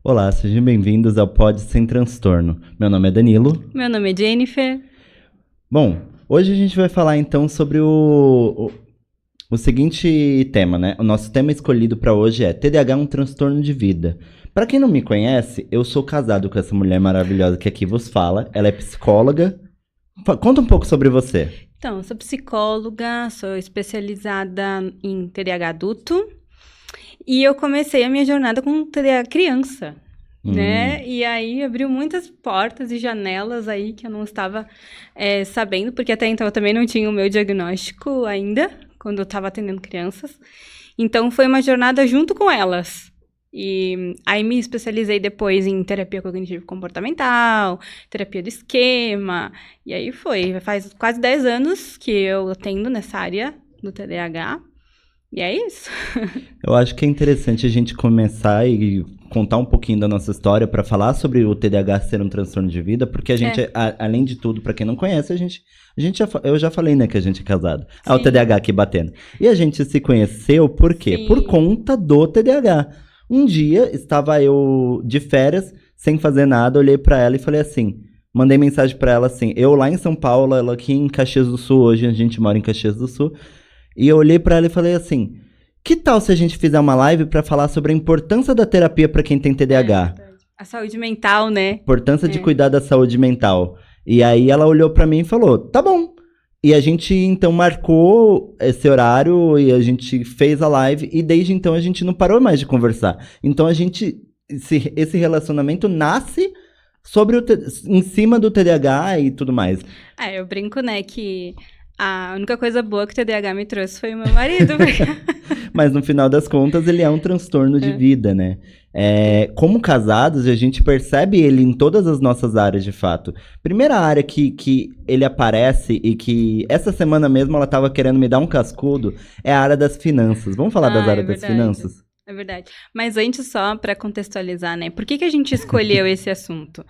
Olá, sejam bem-vindos ao Pod Sem Transtorno. Meu nome é Danilo. Meu nome é Jennifer. Bom, hoje a gente vai falar então sobre o seguinte tema, né? O nosso tema escolhido para hoje é TDAH, um transtorno de vida. Para quem não me conhece, eu sou casado com essa mulher maravilhosa que aqui vos fala. Ela é psicóloga. Conta um pouco sobre você. Então, eu sou psicóloga, sou especializada em TDAH adulto. E eu comecei a minha jornada com TDAH criança, né? E aí abriu muitas portas e janelas aí que eu não estava sabendo, porque até então eu também não tinha o meu diagnóstico ainda, quando eu estava atendendo crianças. Então foi uma jornada junto com elas. E aí me especializei depois em terapia cognitivo-comportamental, terapia do esquema, e aí faz quase 10 anos que eu atendo nessa área do TDAH. E é isso. Eu acho que é interessante a gente começar e contar um pouquinho da nossa história para falar sobre o TDAH ser um transtorno de vida, porque a gente, além de tudo, para quem não conhece, eu já falei, né, que a gente é casado. Sim. O TDAH aqui batendo. E a gente se conheceu por quê? Sim. Por conta do TDAH. Um dia, estava eu de férias, sem fazer nada, olhei para ela e falei assim, mandei mensagem para ela assim, eu lá em São Paulo, ela aqui em Caxias do Sul, hoje a gente mora em Caxias do Sul, e eu olhei pra ela e falei assim, que tal se a gente fizer uma live pra falar sobre a importância da terapia pra quem tem TDAH? A saúde mental, né? Importância de cuidar da saúde mental. E aí ela olhou pra mim e falou, tá bom. E a gente então marcou esse horário e a gente fez a live e desde então a gente não parou mais de conversar. Então esse relacionamento nasce em cima do TDAH e tudo mais. Eu brinco, né, que a única coisa boa que o TDAH me trouxe foi o meu marido. Mas no final das contas, ele é um transtorno de vida, né? Como casados, a gente percebe ele em todas as nossas áreas, de fato. Primeira área que ele aparece e que essa semana mesmo ela tava querendo me dar um cascudo é a área das finanças. Vamos falar das áreas das finanças? É verdade. Mas antes, só para contextualizar, né? Por que a gente escolheu esse assunto?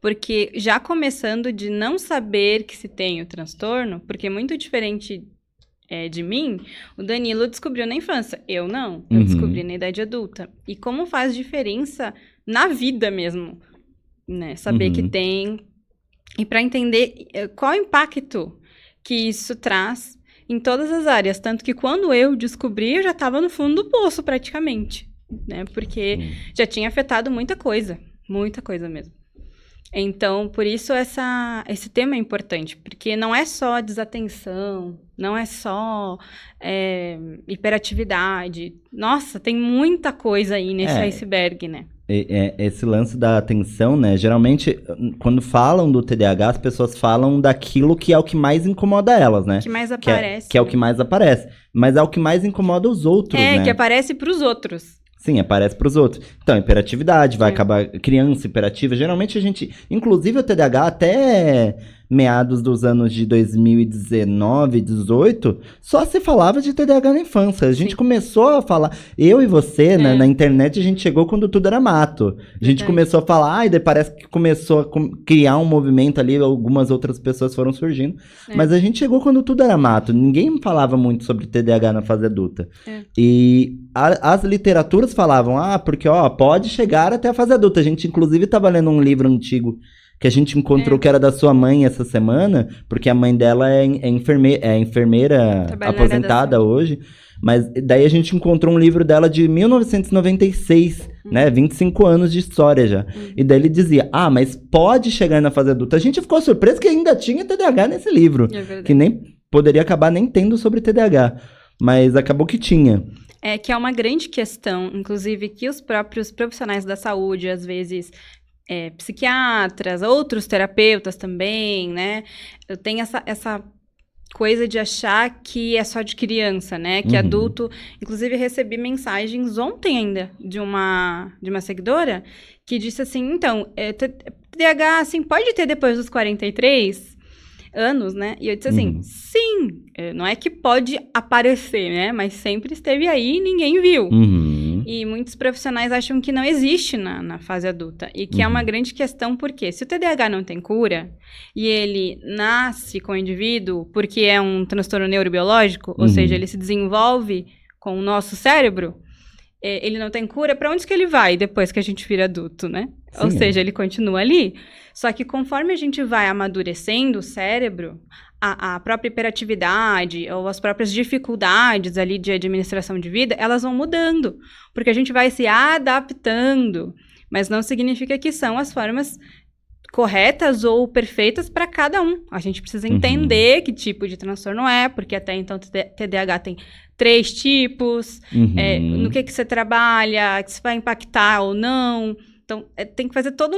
Porque já começando de não saber que se tem o transtorno, porque é muito diferente de mim, o Danilo descobriu na infância. Eu não. Eu descobri na idade adulta. E como faz diferença na vida mesmo, né? Saber que tem. E para entender qual o impacto que isso traz em todas as áreas, tanto que quando eu descobri, eu já estava no fundo do poço praticamente, né? Porque já tinha afetado muita coisa mesmo. Então, por isso esse tema é importante, porque não é só desatenção, não é só hiperatividade. Nossa, tem muita coisa aí nesse iceberg, né? Esse lance da atenção, né? Geralmente, quando falam do TDAH, as pessoas falam daquilo que é o que mais incomoda elas, né? Que mais aparece. Que é o que mais aparece. Mas é o que mais incomoda os outros, né? Que aparece pros outros. Sim, aparece pros outros. Então, hiperatividade, vai acabar criança hiperativa. Geralmente a gente, inclusive o TDAH, até meados dos anos de 2019, 2018, só se falava de TDAH na infância. A gente começou a falar, eu e você, na internet, a gente chegou quando tudo era mato. A gente começou a falar, e daí parece que começou a criar um movimento ali, algumas outras pessoas foram surgindo. Mas a gente chegou quando tudo era mato. Ninguém falava muito sobre TDAH na fase adulta. E as literaturas falavam, porque pode chegar até a fase adulta. A gente, inclusive, estava lendo um livro antigo que a gente encontrou que era da sua mãe essa semana, porque a mãe dela é enfermeira aposentada hoje. Mas daí a gente encontrou um livro dela de 1996, né? 25 anos de história já. E daí ele dizia, mas pode chegar na fase adulta. A gente ficou surpreso que ainda tinha TDAH nesse livro. Que nem poderia acabar nem tendo sobre TDAH. Mas acabou que tinha. Que é uma grande questão, inclusive, que os próprios profissionais da saúde, às vezes, psiquiatras, outros terapeutas também, né? Eu tenho essa coisa de achar que é só de criança, né? Que adulto... Inclusive, recebi mensagens ontem ainda de uma seguidora que disse assim, então, TDAH, assim, pode ter depois dos 43 anos, né? E eu disse assim, sim, não é que pode aparecer, né? Mas sempre esteve aí e ninguém viu. E muitos profissionais acham que não existe na fase adulta. E que é uma grande questão, porque se o TDAH não tem cura, e ele nasce com o indivíduo porque é um transtorno neurobiológico, ou seja, ele se desenvolve com o nosso cérebro, ele não tem cura, pra onde que ele vai depois que a gente vira adulto, né? Sim. Ou seja, ele continua ali. Só que conforme a gente vai amadurecendo o cérebro, a própria hiperatividade ou as próprias dificuldades ali de administração de vida, elas vão mudando. Porque a gente vai se adaptando. Mas não significa que são as formas corretas ou perfeitas para cada um. A gente precisa entender que tipo de transtorno é, porque até então TDAH tem 3 tipos, no que você trabalha, que se vai impactar ou não. Então, tem que fazer todo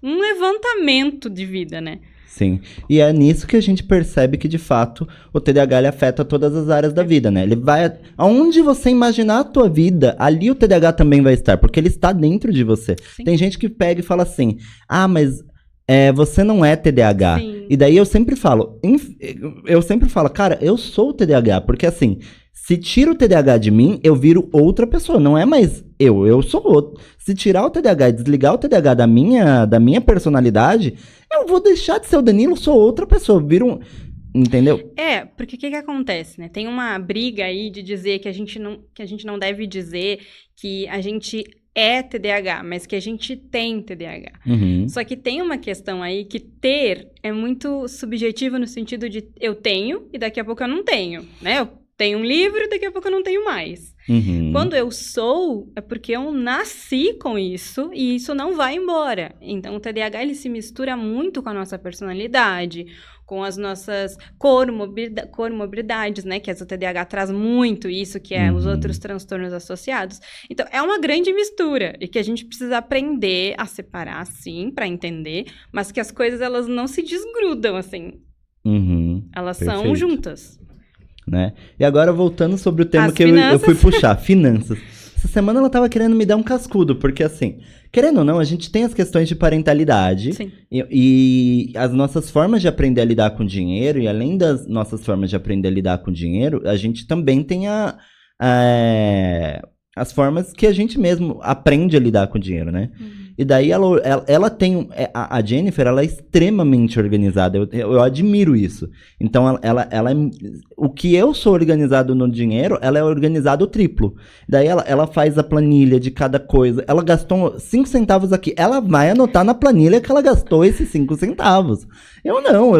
um levantamento de vida, né? Sim, e é nisso que a gente percebe que, de fato, o TDAH ele afeta todas as áreas da vida, né? Ele vai... Aonde você imaginar a tua vida, ali o TDAH também vai estar, porque ele está dentro de você. Sim. Tem gente que pega e fala assim, mas você não é TDAH. Sim. E daí eu sempre falo, cara, eu sou o TDAH, porque assim... Se tira o TDAH de mim, eu viro outra pessoa. Não é mais eu sou outro. Se tirar o TDAH e desligar o TDAH da minha personalidade, eu vou deixar de ser o Danilo, sou outra pessoa. Viro entendeu? Porque o que acontece, né? Tem uma briga aí de dizer que a gente não deve dizer que a gente é TDAH, mas que a gente tem TDAH. Uhum. Só que tem uma questão aí que ter é muito subjetivo no sentido de eu tenho e daqui a pouco eu não tenho, né? Eu tenho um livro e daqui a pouco eu não tenho mais. Uhum. Quando eu sou, é porque eu nasci com isso e isso não vai embora. Então, o TDAH, ele se mistura muito com a nossa personalidade, com as nossas comorbidades, né? Que o TDAH traz muito isso, que é os outros transtornos associados. Então, é uma grande mistura e que a gente precisa aprender a separar, sim, para entender, mas que as coisas, elas não se desgrudam, assim. Uhum. Elas Perfeito. são juntas. Né? E agora, voltando sobre o tema As que eu fui puxar, finanças. Essa semana ela tava querendo me dar um cascudo, porque assim, querendo ou não, a gente tem as questões de parentalidade e as nossas formas de aprender a lidar com dinheiro, e além das nossas formas de aprender a lidar com dinheiro, a gente também tem as formas que a gente mesmo aprende a lidar com dinheiro, né? E daí ela tem... A Jennifer, ela é extremamente organizada. Eu admiro isso. Então, ela é... O que eu sou organizado no dinheiro, ela é organizado triplo. Daí, ela faz a planilha de cada coisa. Ela gastou 5 centavos aqui. Ela vai anotar na planilha que ela gastou esses 5 centavos. Eu não.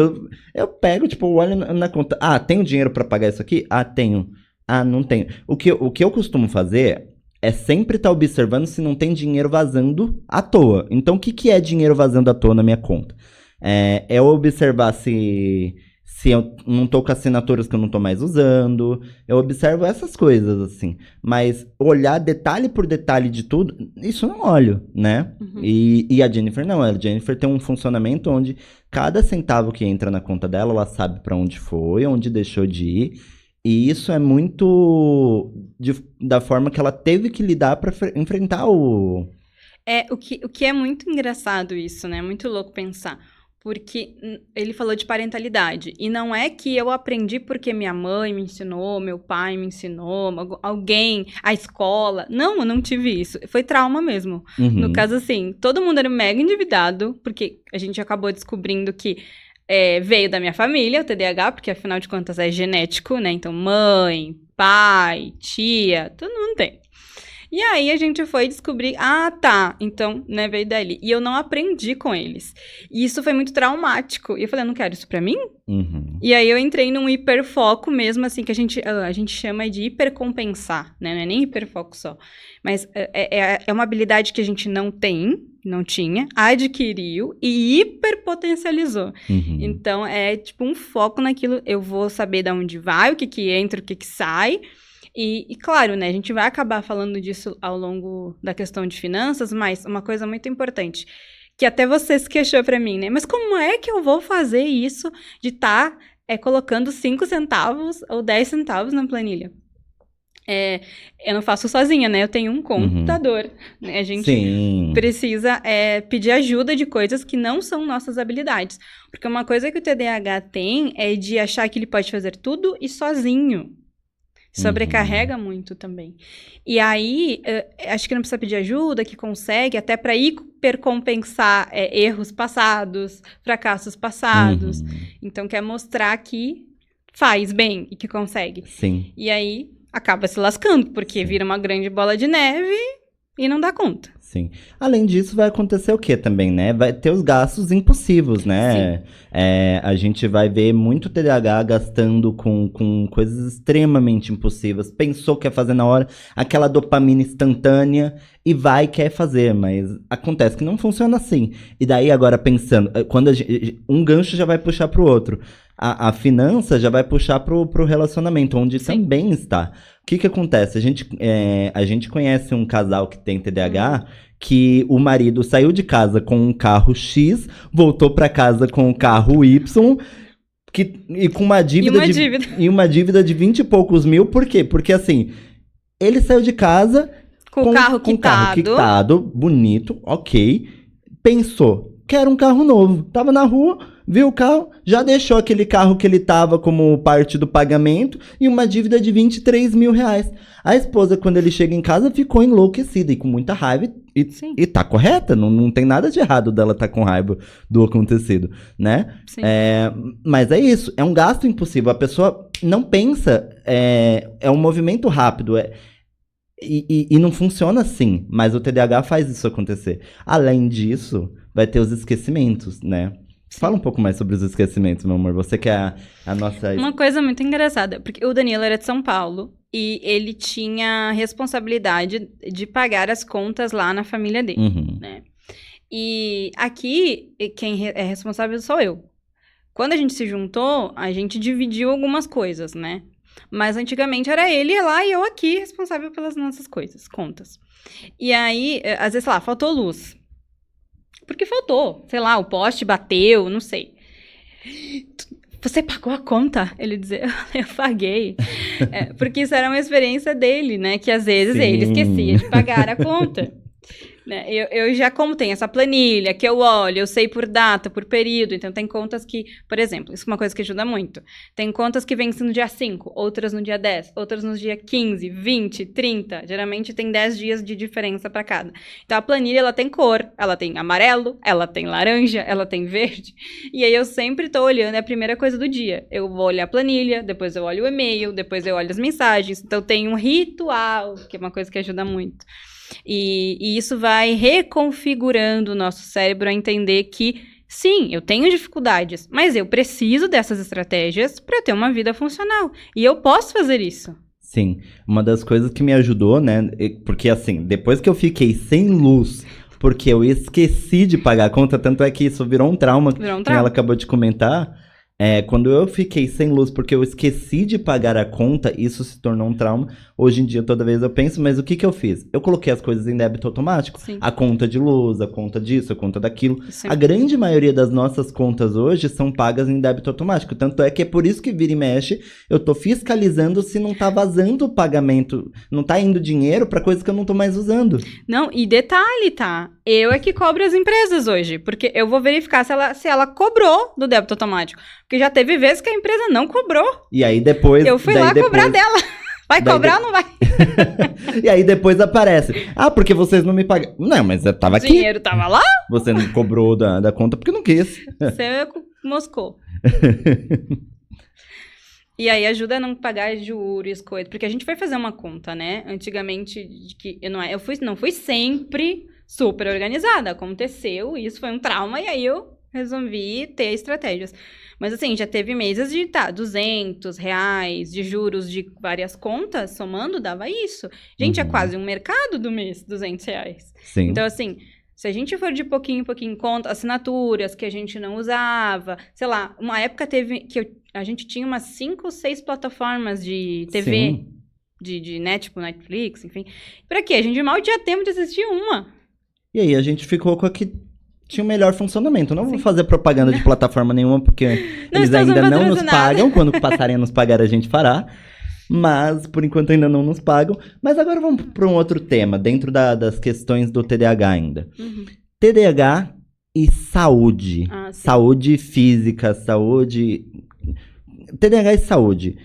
Eu pego, tipo, olho na conta. Ah, tenho dinheiro pra pagar isso aqui? Ah, tenho. Ah, não tenho. O que eu costumo fazer... é sempre estar observando se não tem dinheiro vazando à toa. Então, o que é dinheiro vazando à toa na minha conta? É eu observar se eu não tô com assinaturas que eu não tô mais usando. Eu observo essas coisas, assim. Mas olhar detalhe por detalhe de tudo, isso eu não olho, né? Uhum. E a Jennifer não. A Jennifer tem um funcionamento onde cada centavo que entra na conta dela, ela sabe pra onde foi, onde deixou de ir. E isso é muito da forma que ela teve que lidar para enfrentar o que é muito engraçado isso, né? Muito louco pensar. Porque ele falou de parentalidade. E não é que eu aprendi porque minha mãe me ensinou, meu pai me ensinou, alguém, a escola. Não, eu não tive isso. Foi trauma mesmo. Uhum. No caso, assim, todo mundo era mega endividado, porque a gente acabou descobrindo que veio da minha família, o TDAH, porque afinal de contas é genético, né? Então, mãe, pai, tia, todo mundo tem. E aí a gente foi descobrir, então, né, veio dali. E eu não aprendi com eles. E isso foi muito traumático. E eu falei, eu não quero isso pra mim? Uhum. E aí eu entrei num hiperfoco mesmo, assim, que a gente chama de hipercompensar, né? Não é nem hiperfoco só. Mas é uma habilidade que a gente não tinha, adquiriu e hiperpotencializou. Uhum. Então, é tipo um foco naquilo, eu vou saber de onde vai, o que entra, o que sai. E claro, né, a gente vai acabar falando disso ao longo da questão de finanças, mas uma coisa muito importante, que até você se queixou pra mim, né? Mas como é que eu vou fazer isso de estar colocando 5 centavos ou 10 centavos na planilha? Eu não faço sozinha, né? Eu tenho um computador. Né? A gente precisa pedir ajuda de coisas que não são nossas habilidades. Porque uma coisa que o TDAH tem é de achar que ele pode fazer tudo e sozinho. Sobrecarrega muito também. E aí, acho que não precisa pedir ajuda, que consegue, até para hipercompensar erros passados, fracassos passados. Então, quer mostrar que faz bem e que consegue. Sim. E aí, acaba se lascando, porque vira uma grande bola de neve e não dá conta. Sim. Além disso, vai acontecer o quê também, né? Vai ter os gastos impulsivos, né? A gente vai ver muito TDAH gastando com coisas extremamente impulsivas. Pensou que ia fazer na hora, aquela dopamina instantânea, e vai quer fazer, mas acontece que não funciona assim. E daí, agora pensando, quando um gancho já vai puxar pro outro. A finança já vai puxar pro relacionamento, onde também está. O que acontece? A gente conhece um casal que tem TDAH, que o marido saiu de casa com um carro X, voltou para casa com um carro Y, e com uma dívida, e uma dívida de 20 e poucos mil. Por quê? Porque assim, ele saiu de casa com o carro quitado, bonito, ok. Pensou, quero um carro novo. Tava na rua, viu o carro, já deixou aquele carro que ele tava como parte do pagamento e uma dívida de 23 mil reais. A esposa, quando ele chega em casa, ficou enlouquecida e com muita raiva. E tá correta, não tem nada de errado dela tá com raiva do acontecido, né? Sim. Mas é isso, é um gasto impossível. A pessoa não pensa, é um movimento rápido, e não funciona assim, mas o TDAH faz isso acontecer. Além disso, vai ter os esquecimentos, né? Fala um pouco mais sobre os esquecimentos, meu amor. Você que é a nossa... Uma coisa muito engraçada, porque o Danilo era de São Paulo e ele tinha a responsabilidade de pagar as contas lá na família dele, né? E aqui, quem é responsável sou eu. Quando a gente se juntou, a gente dividiu algumas coisas, né? Mas antigamente era ele lá e eu aqui responsável pelas nossas coisas, contas. E aí, às vezes, sei lá, faltou luz. Porque faltou, sei lá, o poste bateu, não sei. Você pagou a conta? Ele dizia, eu paguei. Porque isso era uma experiência dele, né? Que às vezes ele esquecia de pagar a conta. Né? Eu já, como tem essa planilha que eu olho, eu sei por data, por período, então tem contas que, por exemplo, isso é uma coisa que ajuda muito. Tem contas que vencem no dia 5, outras no dia 10, outras no dia 15, 20, 30. Geralmente tem 10 dias de diferença para cada. Então a planilha, ela tem cor, ela tem amarelo, ela tem laranja, ela tem verde. E aí eu sempre tô olhando, é a primeira coisa do dia. Eu vou olhar a planilha, depois eu olho o e-mail, depois eu olho as mensagens. Então tem um ritual, que é uma coisa que ajuda muito. E isso vai reconfigurando o nosso cérebro a entender que, sim, eu tenho dificuldades, mas eu preciso dessas estratégias para ter uma vida funcional. E eu posso fazer isso. Sim, uma das coisas que me ajudou, né, porque assim, depois que eu fiquei sem luz, porque eu esqueci de pagar a conta, tanto é que isso virou um trauma, que ela acabou de comentar. Quando eu fiquei sem luz porque eu esqueci de pagar a conta, isso se tornou um trauma. Hoje em dia, toda vez eu penso, mas o que eu fiz? Eu coloquei as coisas em débito automático. Sim. A conta de luz, a conta disso, a conta daquilo. Sim. A grande maioria das nossas contas hoje são pagas em débito automático. Tanto é que é por isso que vira e mexe, eu tô fiscalizando se não tá vazando o pagamento, não tá indo dinheiro pra coisas que eu não tô mais usando. Não, e detalhe, tá? Eu é que cobro as empresas hoje, porque eu vou verificar se ela cobrou do débito automático. Porque já teve vezes que a empresa não cobrou. E aí depois... Eu fui lá cobrar dela. Vai cobrar ou não vai? E aí depois aparece. Porque vocês não me pagaram. Não, mas eu tava aqui. O dinheiro tava lá? Você não cobrou da conta porque não quis. Você moscou. E aí ajuda a não pagar juros, coisas. Porque a gente foi fazer uma conta, né? Antigamente, de que eu não fui sempre super organizada. Aconteceu, isso foi um trauma, e aí eu resolvi ter estratégias. Mas assim, já teve meses de R$200 de juros de várias contas, somando, dava isso. Gente, é quase um mercado do mês, R$200. Sim. Então, assim, se a gente for de pouquinho em pouquinho conta, assinaturas que a gente não usava, sei lá, uma época teve que a gente tinha umas 5 ou 6 plataformas de TV, Sim. de net, tipo Netflix, enfim. Pra quê? A gente mal tinha tempo de assistir uma. E aí a gente ficou com a que tinha o melhor funcionamento. Não vou fazer propaganda de plataforma nenhuma, porque eles ainda não nos pagam. Quando passarem a nos pagar, a gente fará. Mas, por enquanto, ainda não nos pagam. Mas agora vamos para um outro tema, dentro das questões do TDAH ainda. TDAH e saúde. Saúde física, saúde... TDAH e saúde.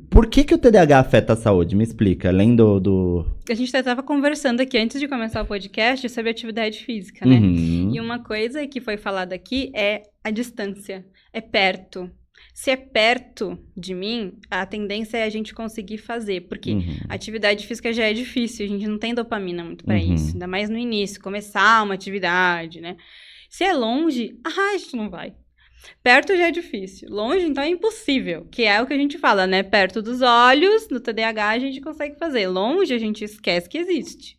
Por que o TDAH afeta a saúde? Me explica, além do... A gente estava conversando aqui, antes de começar o podcast, sobre atividade física, né? E uma coisa que foi falada aqui é a distância. É perto. Se é perto de mim, a tendência é a gente conseguir fazer, porque a atividade física já é difícil, a gente não tem dopamina muito pra isso, ainda mais no início, começar uma atividade, né? Se é longe, a gente não vai. Perto já é difícil, longe então é impossível, que é o que a gente fala, né? Perto dos olhos, no TDAH a gente consegue fazer, longe a gente esquece que existe.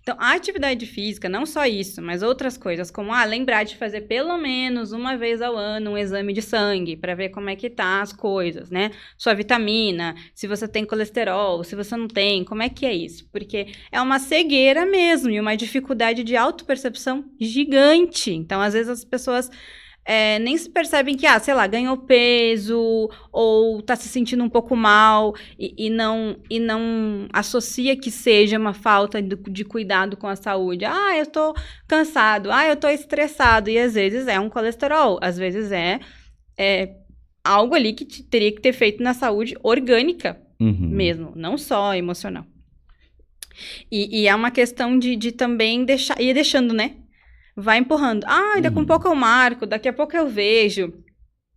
Então, a atividade física, não só isso, mas outras coisas, como lembrar de fazer pelo menos uma vez ao ano um exame de sangue, para ver como é que tá as coisas, né? Sua vitamina, se você tem colesterol, se você não tem, como é que é isso? Porque é uma cegueira mesmo e uma dificuldade de autopercepção gigante. Então, às vezes as pessoas nem se percebem que, sei lá, ganhou peso ou tá se sentindo um pouco mal e não associa que seja uma falta de cuidado com a saúde. Eu tô cansado, eu tô estressado. E às vezes é um colesterol, às vezes é algo ali que teria que ter feito na saúde orgânica mesmo, não só emocional. E é uma questão de também ir deixando, né? Vai empurrando. Daqui a pouco eu marco, daqui a pouco eu vejo.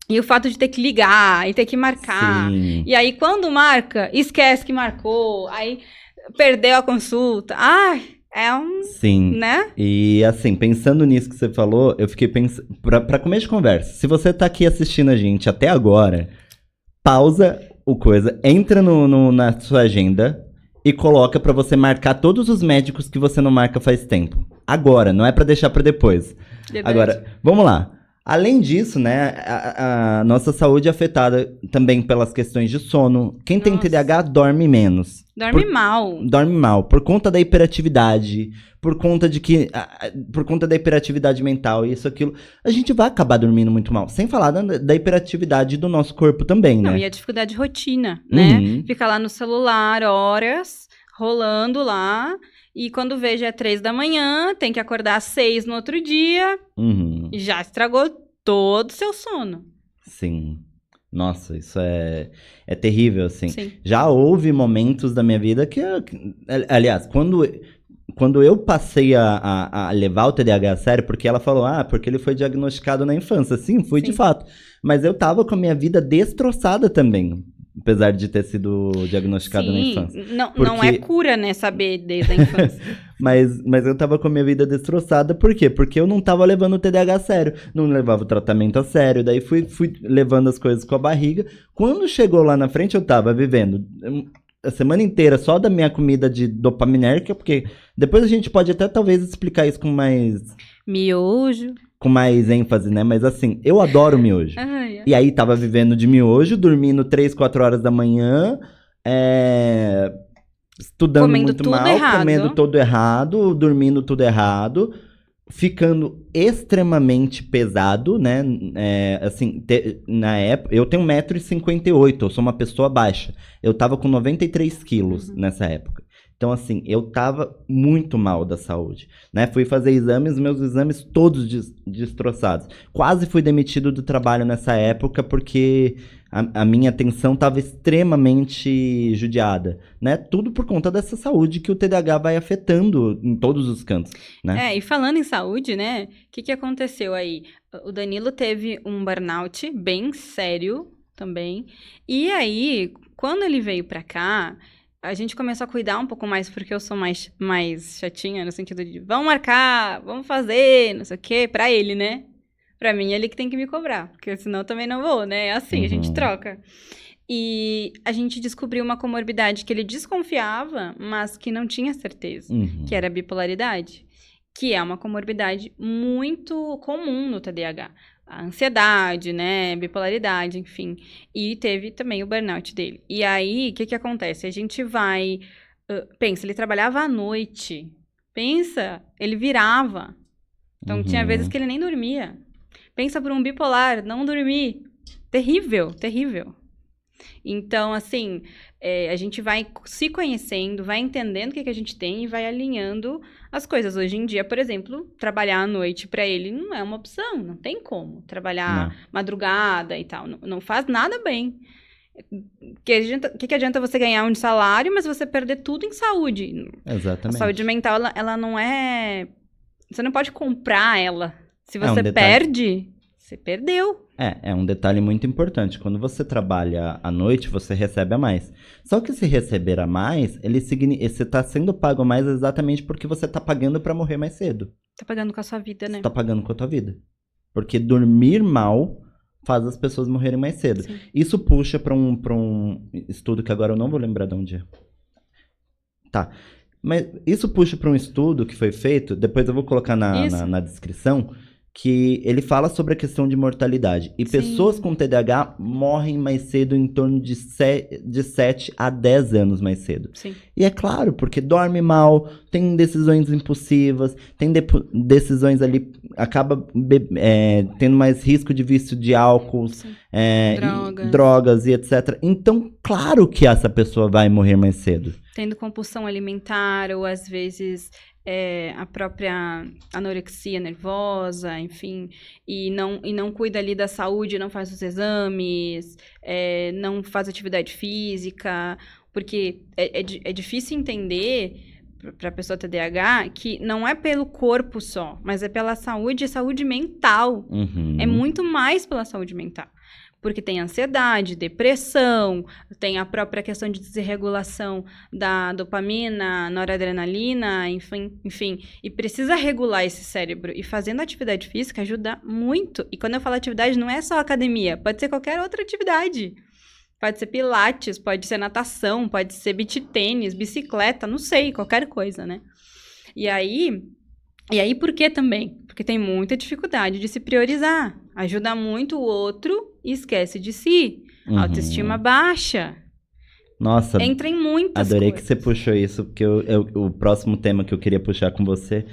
E o fato de ter que ligar e ter que marcar. Sim. E aí, quando marca, esquece que marcou. Aí, perdeu a consulta. Sim. Né? E assim, pensando nisso que você falou, eu fiquei pensando... Pra começo de conversa, se você tá aqui assistindo a gente até agora, pausa o coisa, entra na sua agenda e coloca pra você marcar todos os médicos que você não marca faz tempo. Agora, não é pra deixar pra depois. Verdade. Agora, vamos lá. Além disso, né, a nossa saúde é afetada também pelas questões de sono. Quem tem TDAH dorme menos. Dorme mal. Dorme mal, por conta da hiperatividade, por conta da hiperatividade mental, isso, aquilo. A gente vai acabar dormindo muito mal. Sem falar da hiperatividade do nosso corpo também, né? Não, e a dificuldade de rotina, né? Ficar lá no celular horas, rolando lá... E quando vejo é 3 da manhã, tem que acordar às 6 no outro dia, e já estragou todo o seu sono. Sim. Nossa, isso é terrível, assim. Sim. Já houve momentos da minha vida que... Aliás, quando eu passei a levar o TDAH a sério, porque ela falou, porque ele foi diagnosticado na infância. Sim, fui de fato. Mas eu tava com a minha vida destroçada também. Apesar de ter sido diagnosticado na infância. Não é cura, né, saber desde a infância. mas eu tava com a minha vida destroçada, por quê? Porque eu não tava levando o TDAH a sério, não levava o tratamento a sério, daí fui levando as coisas com a barriga. Quando chegou lá na frente, eu tava vivendo a semana inteira só da minha comida de dopaminérgica, porque depois a gente pode até talvez explicar isso com mais... Miojo. Com mais ênfase, né? Mas assim, eu adoro miojo. E aí tava vivendo de miojo, dormindo 3, 4 horas da manhã, estudando comendo muito tudo mal, errado. comendo tudo errado, dormindo tudo errado, ficando extremamente pesado, né? Assim, na época, eu tenho 1,58 m, eu sou uma pessoa baixa. Eu tava com 93 quilos nessa época. Então, assim, eu tava muito mal da saúde, né? Fui fazer exames, meus exames todos destroçados. Quase fui demitido do trabalho nessa época porque a minha atenção tava extremamente judiada, né? Tudo por conta dessa saúde que o TDAH vai afetando em todos os cantos, né? E falando em saúde, né? O que aconteceu aí? O Danilo teve um burnout bem sério também. E aí, quando ele veio pra cá... A gente começou a cuidar um pouco mais, porque eu sou mais chatinha, no sentido de vamos marcar, vamos fazer, não sei o quê, pra ele, né? Pra mim, ele que tem que me cobrar, porque senão eu também não vou, né? É assim, a gente troca. E a gente descobriu uma comorbidade que ele desconfiava, mas que não tinha certeza, que era a bipolaridade, que é uma comorbidade muito comum no TDAH. A ansiedade, né, bipolaridade, enfim. E teve também o burnout dele. E aí, o que acontece? A gente vai... pensa, ele trabalhava à noite. Pensa, ele virava. Então, tinha vezes que ele nem dormia. Pensa por um bipolar, não dormir. Terrível, terrível. Então, assim, a gente vai se conhecendo, vai entendendo o que a gente tem e vai alinhando as coisas. Hoje em dia, por exemplo, trabalhar à noite para ele não é uma opção, não tem como. Trabalhar madrugada e tal, não faz nada bem. Que adianta você ganhar um salário, mas você perder tudo em saúde? Exatamente. A saúde mental, ela não é... Você não pode comprar ela. Se você perde... Você perdeu. É um detalhe muito importante. Quando você trabalha à noite, você recebe a mais. Só que se receber a mais, você tá sendo pago a mais exatamente porque você tá pagando pra morrer mais cedo. Tá pagando com a sua vida, né? Você tá pagando com a tua vida. Porque dormir mal faz as pessoas morrerem mais cedo. Sim. Isso puxa pra um estudo que agora eu não vou lembrar de onde é. Tá. Mas isso puxa pra um estudo que foi feito, depois eu vou colocar na descrição, que ele fala sobre a questão de mortalidade. E Sim. pessoas com TDAH morrem mais cedo, em torno de 7 a 10 anos mais cedo. Sim. E é claro, porque dorme mal, tem decisões impulsivas, tem decisões ali, acaba tendo mais risco de vício de álcool, drogas e etc. Então, claro que essa pessoa vai morrer mais cedo. Tendo compulsão alimentar, ou às vezes a própria anorexia nervosa, enfim, e não cuida ali da saúde, não faz os exames, não faz atividade física, porque é difícil entender para a pessoa TDAH que não é pelo corpo só, mas é pela saúde e saúde mental. Uhum. É muito mais pela saúde mental. Porque tem ansiedade, depressão, tem a própria questão de desregulação da dopamina, noradrenalina, enfim. E precisa regular esse cérebro. E fazendo atividade física ajuda muito. E quando eu falo atividade, não é só academia. Pode ser qualquer outra atividade. Pode ser pilates, pode ser natação, pode ser beach tênis, bicicleta, não sei, qualquer coisa, né? E aí por que também? Porque tem muita dificuldade de se priorizar. Ajuda muito o outro e esquece de si. Uhum. Autoestima baixa. Nossa, entra em muitas adorei coisas. que você puxou isso, porque o próximo tema que eu queria puxar com você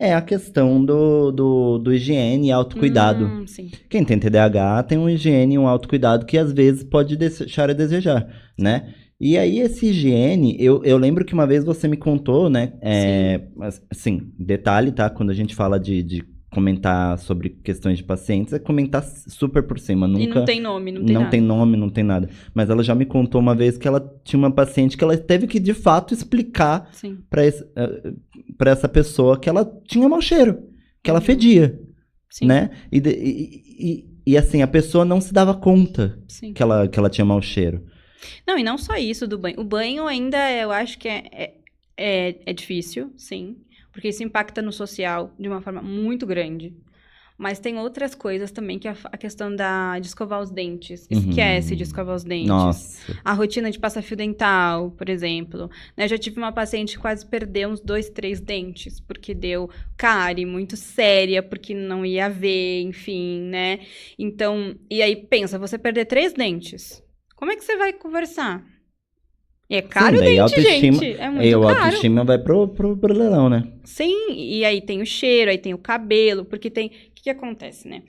é a questão do higiene e autocuidado. Sim. Quem tem TDAH tem um higiene e um autocuidado que às vezes pode deixar a desejar, né? E aí, esse higiene, eu lembro que uma vez você me contou, né? Assim, detalhe, tá? Quando a gente fala de comentar sobre questões de pacientes, é comentar super por cima. Nunca, e não tem nome, não tem não nada. tem nome, não tem nada. Mas ela já me contou uma vez que ela tinha uma paciente que ela teve que, de fato, explicar pra essa pessoa que ela tinha mau cheiro, que ela fedia, Sim. né? E assim, a pessoa não se dava conta Sim. que ela tinha mau cheiro. Não, e não só isso do banho. O banho ainda, eu acho que é difícil, sim. Porque isso impacta no social de uma forma muito grande. Mas tem outras coisas também, que é a questão de escovar os dentes. Esquece de escovar os dentes. Nossa. A rotina de passar fio dental, por exemplo. Eu já tive uma paciente que quase perdeu uns 2, 3 dentes, porque deu cárie muito séria, porque não ia ver, enfim, né? Então, e aí pensa, você perder 3 dentes... Como é que você vai conversar? É caro o dente, gente. É muito caro. A autoestima vai pro leilão, né? Sim, e aí tem o cheiro, aí tem o cabelo, porque tem... O que acontece, né?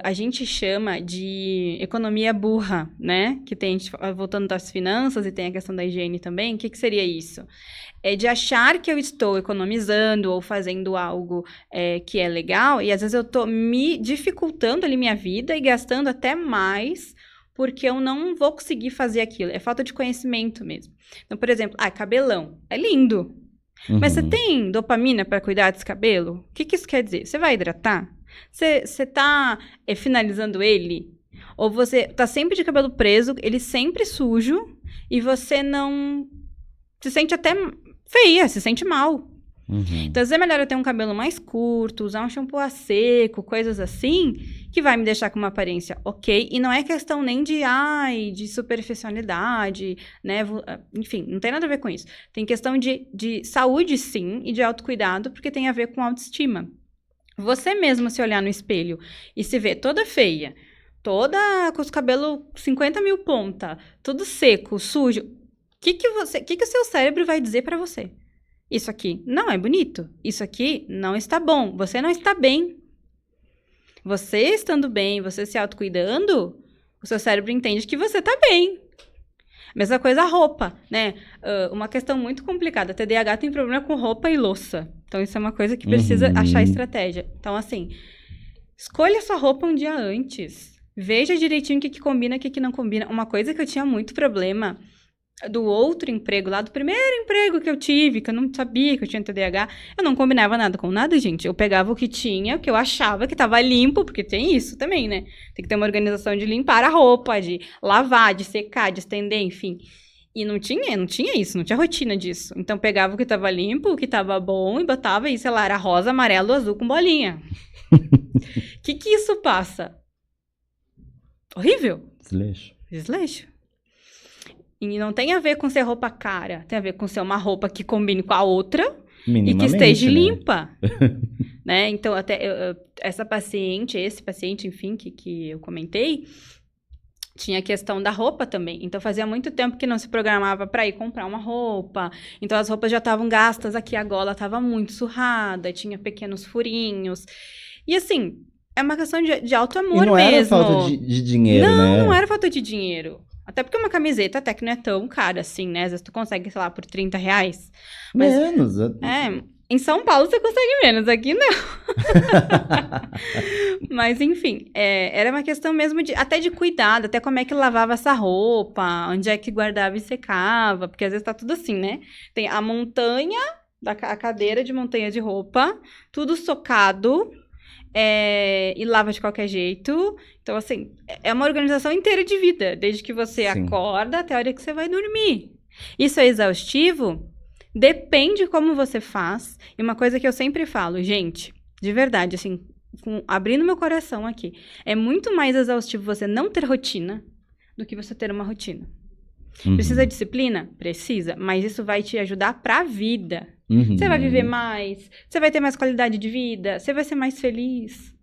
A gente chama de economia burra, né? Que tem, voltando das finanças e tem a questão da higiene também. O que seria isso? É de achar que eu estou economizando ou fazendo algo que é legal, e às vezes eu tô me dificultando ali minha vida e gastando até mais... porque eu não vou conseguir fazer aquilo. É falta de conhecimento mesmo. Então, por exemplo, cabelão. É lindo. Uhum. Mas você tem dopamina para cuidar desse cabelo? O que isso quer dizer? Você vai hidratar? Você tá finalizando ele? Ou você tá sempre de cabelo preso, ele sempre sujo, e você não... se sente até feia, se sente mal. Uhum. Então, às vezes é melhor eu ter um cabelo mais curto, usar um shampoo a seco, coisas assim, que vai me deixar com uma aparência ok. E não é questão nem de superficialidade, né? Enfim, não tem nada a ver com isso. Tem questão de saúde, sim, e de autocuidado, porque tem a ver com autoestima. Você mesmo se olhar no espelho e se ver toda feia, toda com os cabelos 50 mil ponta, tudo seco, sujo, o que o seu cérebro vai dizer pra você? Isso aqui não é bonito. Isso aqui não está bom. Você não está bem. Você estando bem, você se autocuidando, o seu cérebro entende que você está bem. Mesma coisa a roupa, né? Uma questão muito complicada. A TDAH tem problema com roupa e louça. Então, isso é uma coisa que precisa achar estratégia. Então, assim, escolha sua roupa um dia antes. Veja direitinho o que combina e o que não combina. Uma coisa que eu tinha muito problema... do outro emprego lá, do primeiro emprego que eu tive, que eu não sabia que eu tinha TDAH, eu não combinava nada com nada, gente. Eu pegava o que tinha, o que eu achava que tava limpo, porque tem isso também, né? Tem que ter uma organização de limpar a roupa, de lavar, de secar, de estender, enfim. E não tinha isso, não tinha rotina disso. Então, pegava o que tava limpo, o que tava bom e botava aí, sei lá, era rosa, amarelo, azul com bolinha. O que isso passa? Horrível. Desleixo. E não tem a ver com ser roupa cara, tem a ver com ser uma roupa que combine com a outra e que esteja limpa, né? Então, até esse paciente, enfim, que eu comentei, tinha a questão da roupa também. Então, fazia muito tempo que não se programava para ir comprar uma roupa. Então, as roupas já estavam gastas aqui, a gola estava muito surrada, tinha pequenos furinhos. E assim, é uma questão de alto amor mesmo. E não era falta de dinheiro, né? Não era falta de dinheiro. Até porque uma camiseta até que não é tão cara assim, né? Às vezes tu consegue, sei lá, por R$30. Mas, menos. Em São Paulo você consegue menos, aqui não. Mas, enfim, era uma questão mesmo até de cuidado, até como é que lavava essa roupa, onde é que guardava e secava, porque às vezes tá tudo assim, né? Tem a montanha, a cadeira de montanha de roupa, tudo socado, e lava de qualquer jeito. Então, assim, é uma organização inteira de vida, desde que você acorda até a hora que você vai dormir. Isso é exaustivo? Depende como você faz. E uma coisa que eu sempre falo, gente, de verdade, assim, abrindo meu coração aqui, é muito mais exaustivo você não ter rotina do que você ter uma rotina. Precisa de disciplina? Precisa, mas isso vai te ajudar pra vida. Você vai viver mais, você vai ter mais qualidade de vida, você vai ser mais feliz.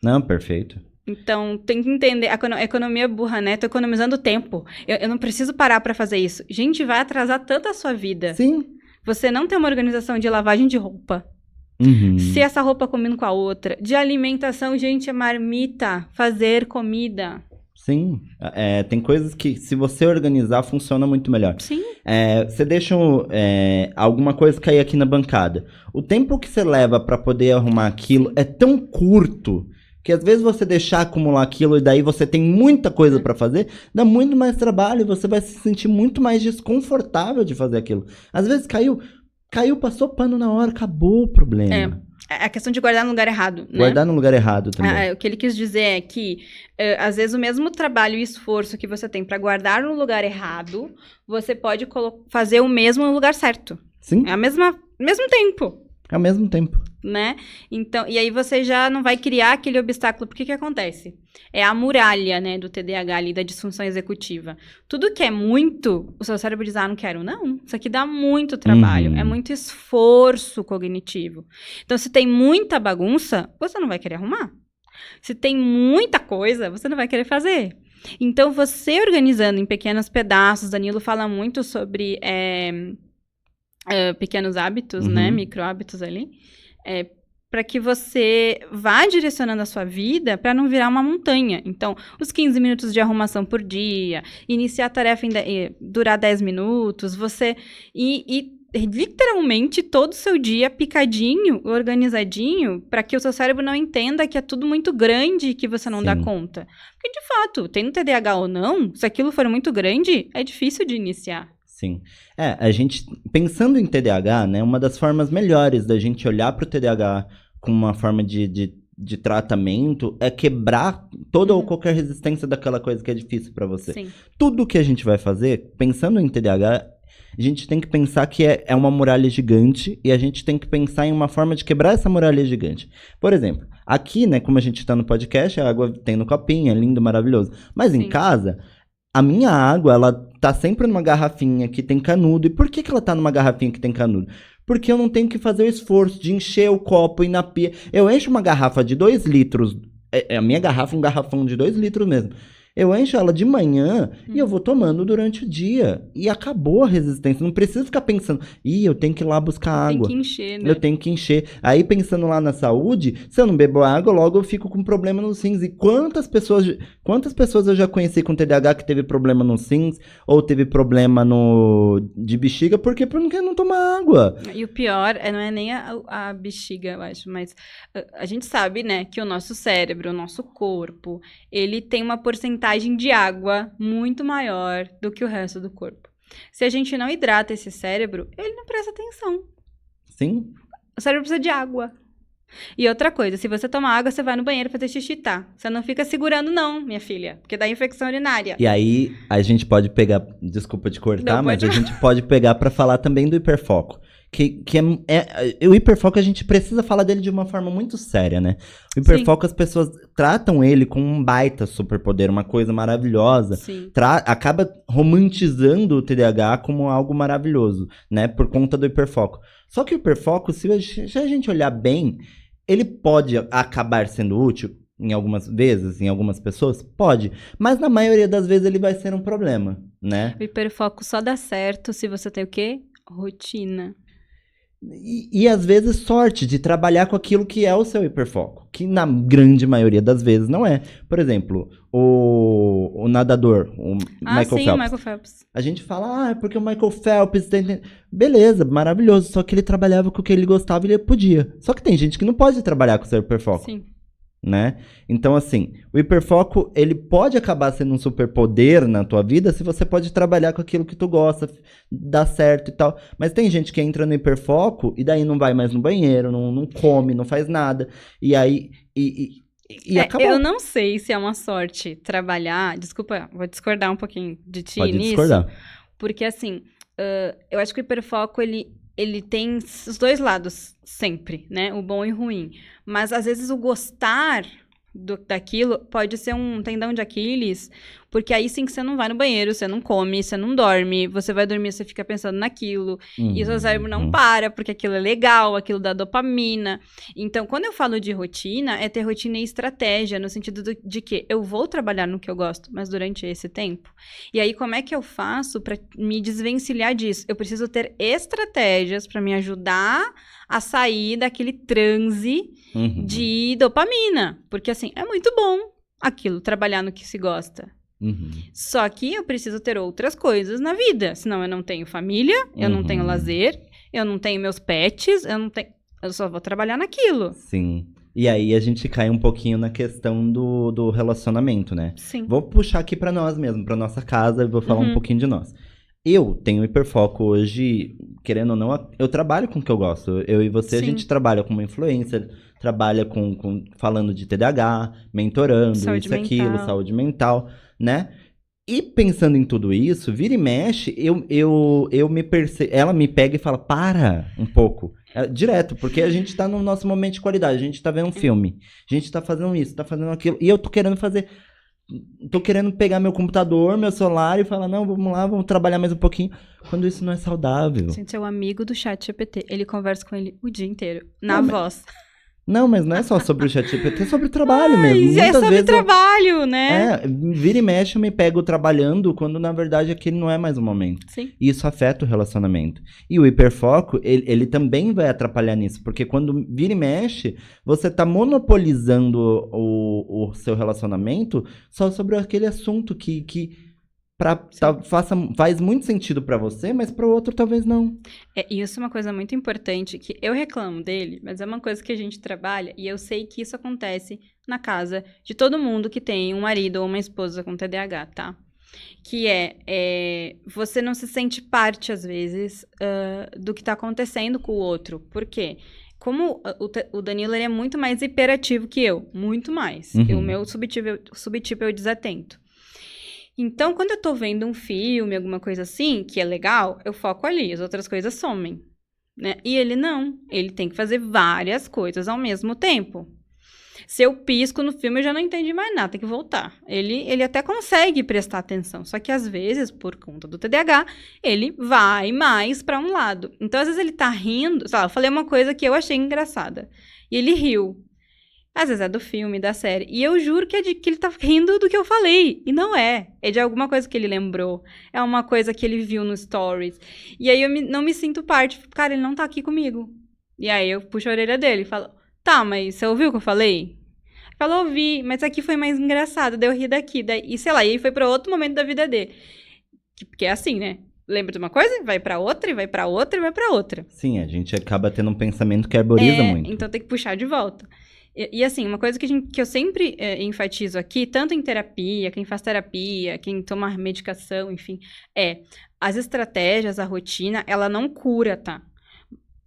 Não, perfeito. Então, tem que entender, a economia burra, né? Tô economizando tempo. Eu não preciso parar pra fazer isso. Gente, vai atrasar tanto a sua vida. Sim. Você não tem uma organização de lavagem de roupa. Se essa roupa combina com a outra. De alimentação, gente, é marmita. Fazer comida. Sim. Tem coisas que, se você organizar, funciona muito melhor. Sim. Você deixa alguma coisa cair aqui na bancada. O tempo que você leva pra poder arrumar aquilo é tão curto que às vezes você deixar acumular aquilo e daí você tem muita coisa pra fazer, dá muito mais trabalho e você vai se sentir muito mais desconfortável de fazer aquilo. Às vezes caiu, passou pano na hora, acabou o problema. É a questão de guardar no lugar errado, né? Guardar no lugar errado também. O que ele quis dizer é que, às vezes, o mesmo trabalho e esforço que você tem pra guardar no lugar errado, você pode fazer o mesmo no lugar certo. Sim. É o mesmo tempo. Ao mesmo tempo. Né? Então, e aí você já não vai criar aquele obstáculo. Porque que acontece? É a muralha, né, do TDAH ali, da disfunção executiva. Tudo que é muito, o seu cérebro diz, não quero. Não, isso aqui dá muito trabalho. É muito esforço cognitivo. Então, se tem muita bagunça, você não vai querer arrumar. Se tem muita coisa, você não vai querer fazer. Então, você organizando em pequenos pedaços, Danilo fala muito sobre pequenos hábitos, né? Micro hábitos ali. Para que você vá direcionando a sua vida para não virar uma montanha. Então, os 15 minutos de arrumação por dia, iniciar a tarefa durar 10 minutos, você literalmente todo o seu dia picadinho, organizadinho, para que o seu cérebro não entenda que é tudo muito grande e que você não dá conta. Porque, de fato, tendo TDAH ou não, se aquilo for muito grande, é difícil de iniciar. Sim. A gente, pensando em TDAH, né, uma das formas melhores da gente olhar para o TDAH como uma forma de tratamento é quebrar toda ou qualquer resistência daquela coisa que é difícil para você. Sim. Tudo que a gente vai fazer, pensando em TDAH, a gente tem que pensar que é uma muralha gigante e a gente tem que pensar em uma forma de quebrar essa muralha gigante. Por exemplo, aqui, né, como a gente tá no podcast, a água tem no copinho, é lindo, maravilhoso. Mas em casa, a minha água, ela tá sempre numa garrafinha que tem canudo. E por que ela tá numa garrafinha que tem canudo? Porque eu não tenho que fazer o esforço de encher o copo e ir na pia. Eu encho uma garrafa de 2 litros. A minha garrafa é um garrafão de 2 litros mesmo. Eu encho ela de manhã e eu vou tomando durante o dia. E acabou a resistência. Não preciso ficar pensando, eu tenho que ir lá buscar água. Tem que encher, né? Eu tenho que encher. Aí, pensando lá na saúde, se eu não bebo água, logo eu fico com problema nos rins. E quantas pessoas eu já conheci com TDAH que teve problema nos rins ou teve problema de bexiga porque não toma água. E o pior não é nem a bexiga, eu acho, mas a gente sabe, né, que o nosso cérebro, o nosso corpo, ele tem uma porcentagem porcentagem de água muito maior do que o resto do corpo. Se a gente não hidrata esse cérebro, ele não presta atenção. Sim. O cérebro precisa de água. E outra coisa, se você tomar água, você vai no banheiro fazer xixi, tá? Você não fica segurando não, minha filha, porque dá infecção urinária. E aí, a gente pode pegar, desculpa te cortar, Não, mas pode a gente pode pegar pra falar também do hiperfoco. O hiperfoco, a gente precisa falar dele de uma forma muito séria, né? O hiperfoco, as pessoas tratam ele como um baita superpoder, uma coisa maravilhosa. Sim. Acaba romantizando o TDAH como algo maravilhoso, né? Por conta do hiperfoco. Só que o hiperfoco, se a gente olhar bem, ele pode acabar sendo útil em algumas vezes, em algumas pessoas? Pode. Mas na maioria das vezes ele vai ser um problema, né? O hiperfoco só dá certo se você tem o quê? Rotina. E às vezes sorte de trabalhar com aquilo que é o seu hiperfoco, que na grande maioria das vezes não é. Por exemplo, o nadador, o Michael Phelps. O Michael Phelps. A gente fala, é porque o Michael Phelps... Beleza, maravilhoso, só que ele trabalhava com o que ele gostava e ele podia. Só que tem gente que não pode trabalhar com o seu hiperfoco. Sim. Né? Então, assim, o hiperfoco, ele pode acabar sendo um superpoder na tua vida se você pode trabalhar com aquilo que tu gosta, dá certo e tal. Mas tem gente que entra no hiperfoco e daí não vai mais no banheiro, não come, não faz nada. E aí... acabou. Eu não sei se é uma sorte trabalhar... Desculpa, vou discordar um pouquinho de ti Pode nisso. discordar. Porque, assim, eu acho que o hiperfoco, ele tem os dois lados sempre, né? O bom e o ruim. Mas, às vezes, o gostar daquilo pode ser um tendão de Aquiles, porque aí sim que você não vai no banheiro, você não come, você não dorme, você vai dormir, você fica pensando naquilo, e o seu cérebro não para, porque aquilo é legal, aquilo dá dopamina. Então, quando eu falo de rotina, é ter rotina e estratégia, no sentido de que eu vou trabalhar no que eu gosto, mas durante esse tempo. E aí, como é que eu faço para me desvencilhar disso? Eu preciso ter estratégias para me ajudar a sair daquele transe de dopamina, porque assim, é muito bom aquilo, trabalhar no que se gosta. Só que eu preciso ter outras coisas na vida, senão eu não tenho família, eu não tenho lazer, eu não tenho meus pets, eu só vou trabalhar naquilo. Sim. E aí a gente cai um pouquinho na questão do relacionamento, né? Sim. Vou puxar aqui pra nós mesmo, pra nossa casa, e vou falar um pouquinho de nós. Eu tenho hiperfoco hoje, querendo ou não, eu trabalho com o que eu gosto. Eu e você, Sim. a gente trabalha como influencer, trabalha falando de TDAH, mentorando, Saúde isso, aquilo, mental. saúde mental, né? E pensando em tudo isso, vira e mexe, eu me percebo, ela me pega e fala, para um pouco. Direto, porque a gente tá no nosso momento de qualidade, a gente tá vendo um filme, a gente tá fazendo isso, tá fazendo aquilo, e eu tô querendo pegar meu computador, meu celular e falar, não, vamos lá, vamos trabalhar mais um pouquinho, quando isso não é saudável. Gente, é o amigo do ChatGPT. Ele conversa com ele o dia inteiro, na voz. Não, mas não é só sobre o ChatGPT, é sobre o trabalho mesmo. É Muitas sobre vezes trabalho, né? vira e mexe eu me pego trabalhando, quando na verdade aquele não é mais o momento. Sim. E isso afeta o relacionamento. E o hiperfoco, ele também vai atrapalhar nisso, porque quando vira e mexe, você tá monopolizando o seu relacionamento só sobre aquele assunto que faz muito sentido pra você, mas pro outro talvez não. E isso é uma coisa muito importante, que eu reclamo dele, mas é uma coisa que a gente trabalha, e eu sei que isso acontece na casa de todo mundo que tem um marido ou uma esposa com TDAH, tá? Que você não se sente parte, às vezes, do que tá acontecendo com o outro. Por quê? Como o Danilo, ele é muito mais hiperativo que eu, muito mais. O meu subtipo é o desatento. Então, quando eu tô vendo um filme, alguma coisa assim, que é legal, eu foco ali, as outras coisas somem, né? E ele não, ele tem que fazer várias coisas ao mesmo tempo. Se eu pisco no filme, eu já não entendi mais nada, tem que voltar. Ele até consegue prestar atenção, só que às vezes, por conta do TDAH, ele vai mais pra um lado. Então, às vezes ele tá rindo, sei lá, eu falei uma coisa que eu achei engraçada, e ele riu. Às vezes é do filme, da série. E eu juro que que ele tá rindo do que eu falei. E não é. É de alguma coisa que ele lembrou. É uma coisa que ele viu no Stories. E aí eu não me sinto parte. Cara, ele não tá aqui comigo. E aí eu puxo a orelha dele e falo, tá, mas você ouviu o que eu falei? Ele falou, ouvi, mas aqui foi mais engraçado. Daí eu ri daqui. E sei lá, e aí foi pra outro momento da vida dele. Porque é assim, né? Lembra de uma coisa, vai pra outra, e vai pra outra, e vai pra outra. Sim, a gente acaba tendo um pensamento que arboriza muito. Então tem que puxar de volta. E assim, uma coisa que eu sempre enfatizo aqui, tanto em terapia, quem faz terapia, quem toma medicação, enfim, as estratégias, a rotina, ela não cura, tá?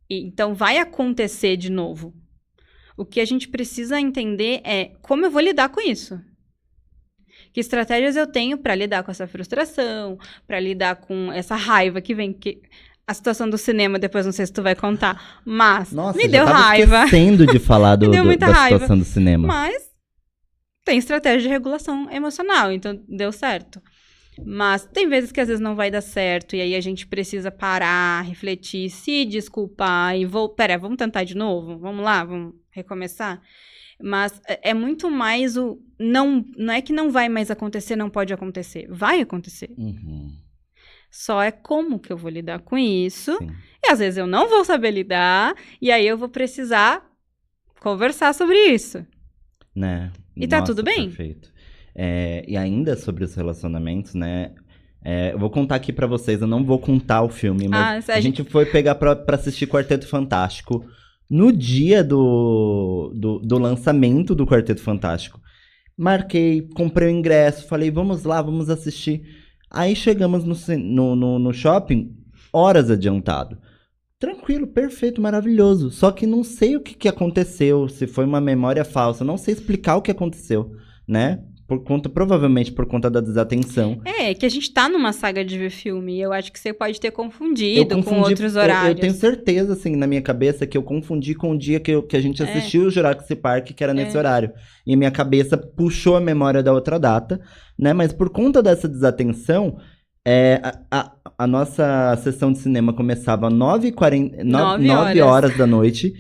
Então, vai acontecer de novo. O que a gente precisa entender é como eu vou lidar com isso. Que estratégias eu tenho para lidar com essa frustração, para lidar com essa raiva que vem, que a situação do cinema, depois não sei se tu vai contar, mas Nossa, me deu raiva. Nossa, esquecendo de falar Me deu muita da raiva. situação do cinema. Mas tem estratégia de regulação emocional, então deu certo. Mas tem vezes que às vezes não vai dar certo, e aí a gente precisa parar, refletir, se desculpar e vamos tentar de novo? Vamos lá, vamos recomeçar? Mas é muito mais não é que não vai mais acontecer, não pode acontecer. Vai acontecer. Uhum. Só é como que eu vou lidar com isso. Sim. E às vezes eu não vou saber lidar, e aí eu vou precisar conversar sobre isso. Né? E tá tudo bem. Perfeito. E ainda sobre os relacionamentos, né? Eu vou contar aqui pra vocês, eu não vou contar o filme, mas a gente foi pegar pra assistir Quarteto Fantástico no dia do lançamento do Quarteto Fantástico. Marquei, comprei o ingresso, falei, vamos lá, vamos assistir. Aí chegamos no shopping, horas adiantado. Tranquilo, perfeito, maravilhoso. Só que não sei o que aconteceu, se foi uma memória falsa. Não sei explicar o que aconteceu, né? Provavelmente por conta da desatenção. Que a gente tá numa saga de ver filme. E eu acho que você pode ter confundido com outros horários. Eu tenho certeza, assim, na minha cabeça, que eu confundi com o dia que a gente assistiu o Jurassic Park, que era nesse horário. E a minha cabeça puxou a memória da outra data, né? Mas por conta dessa desatenção, a nossa sessão de cinema começava às 9 horas da noite.